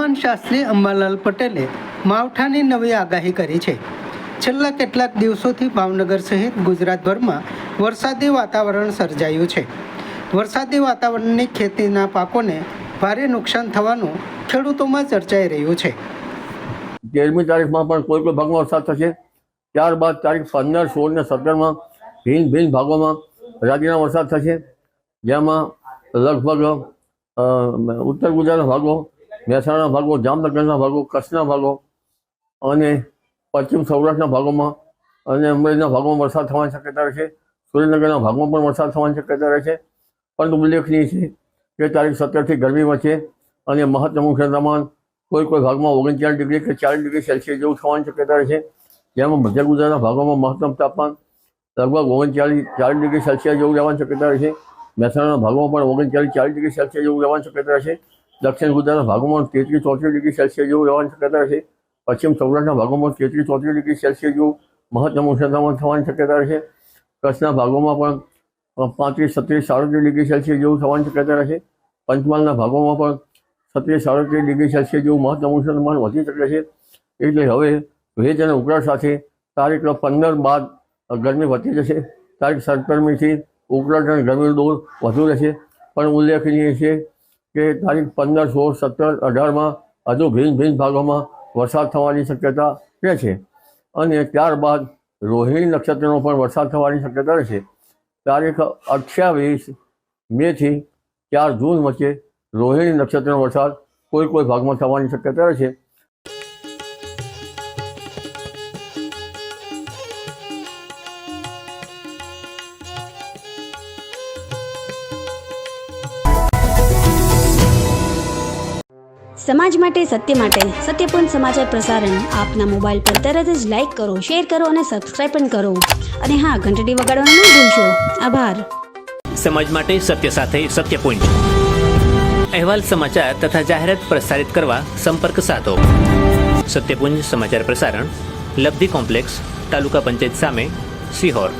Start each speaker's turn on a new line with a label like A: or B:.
A: હવામાન શાસ્ત્રી અંબાલાલ પટેલે માવઠાની નવી આગાહી કરી છે। છેલ્લા કેટલાક દિવસોથી ભાવનગર સહિત ગુજરાતભરમાં વરસાદી વાતાવરણ સર્જાયું છે। વરસાદી વાતાવરણની ખેતીના પાકોને ભારે નુકસાન થવાનું ખેડૂતોમાં ચર્ચાઈ રહ્યું છે।
B: 13મી તારીખમાં પણ કોઈ ભાગમાં વરસાદ થશે। ત્યારબાદ તારીખ 15, 16 ને 17માં ભિન્ન ભાગોમાં રાજ્યના વરસાદ થશે, જેમાં લગભગ ઉત્તર ગુજરાતના ભાગો, મહેસાણાના ભાગો, જામનગરના ભાગો, કચ્છના ભાગો અને પશ્ચિમ સૌરાષ્ટ્રના ભાગોમાં અને અમરેલીના ભાગોમાં વરસાદ થવાની શક્યતા રહેશે। સુરેન્દ્રનગરના ભાગમાં પણ વરસાદ થવાની શક્યતા રહેશે। પરંતુ ઉલ્લેખનીય છે કે તારીખ 17થી ગરમી વધશે અને મહત્તમ તાપમાન કોઈ ભાગમાં 39 ડિગ્રી કે 40 ડિગ્રી સેલ્સિયસ જેવું થવાની શક્યતા રહેશે, જેમાં મધ્ય ગુજરાતના ભાગોમાં મહત્તમ તાપમાન લગભગ 39-40 ડિગ્રી સેલ્સિયસ જેવું રહેવાની શક્યતા રહેશે। મહેસાણાના ભાગોમાં પણ 39-40 ડિગ્રી સેલ્સિયસ જેવું રહેવાની શક્યતા રહેશે। દક્ષિણ ગુજરાતના ભાગોમાં 33-34 ડિગ્રી સેલ્સિયસ જેવું રહેવાની શક્યતા રહેશે। પશ્ચિમ સૌરાષ્ટ્રના ભાગોમાં 33-34 ડિગ્રી સેલ્સિયસ જેવું મહત્તમ તાપમાન થવાની શક્યતા રહેશે। કચ્છના ભાગોમાં પણ 35-37 ડિગ્રી સેલ્સિયસ જેવું થવાની શક્યતા રહેશે। પંચમહાલના ભાગોમાં પણ 36-37 ડિગ્રી સેલ્સિયસ જેવું મહત્તમ તાપમાન વધી શકે છે। એટલે હવે ભેજ અને ઉકળાટ સાથે તારીખ 15 બાદ ગરમી વધી જશે। તારીખ 17મીથી ઉકળાટ અને ગરમીનો દોર વધુ રહેશે। પણ ઉલ્લેખનીય છે કે તારીખ 15, 16, 17, 18માં હજુ ભિન્ન ભાગોમાં વરસાદ થવાની શક્યતા રહે છે અને ત્યારબાદ રોહિણી નક્ષત્રનો પણ વરસાદ થવાની શક્યતા રહેશે। તારીખ 28 મેથી 4 જૂન વચ્ચે રોહિણી નક્ષત્રનો વરસાદ કોઈ ભાગમાં થવાની શક્યતા રહેશે।
C: સમાજ માટે, સત્ય માટે, સત્યપૂર્ણ સમાચાર પ્રસારણ આપના મોબાઈલ પર તરત જ લાઈક કરો, શેર કરો અને સબસ્ક્રાઈબ પણ કરો અને હા, ઘંટડી વગાડવાનું ન ભૂલશો। આભાર।
D: સમાજ માટે સત્ય સાથે સત્યપૂર્ણ અહેવાલ, સમાચાર તથા જાહેરાત પ્રસારિત કરવા સંપર્ક સાધો। સત્યપુંજ સમાચાર પ્રસારણ, લબ્ધિ કોમ્પ્લેક્સ, તાલુકા પંચાયત સામે, સિહોર।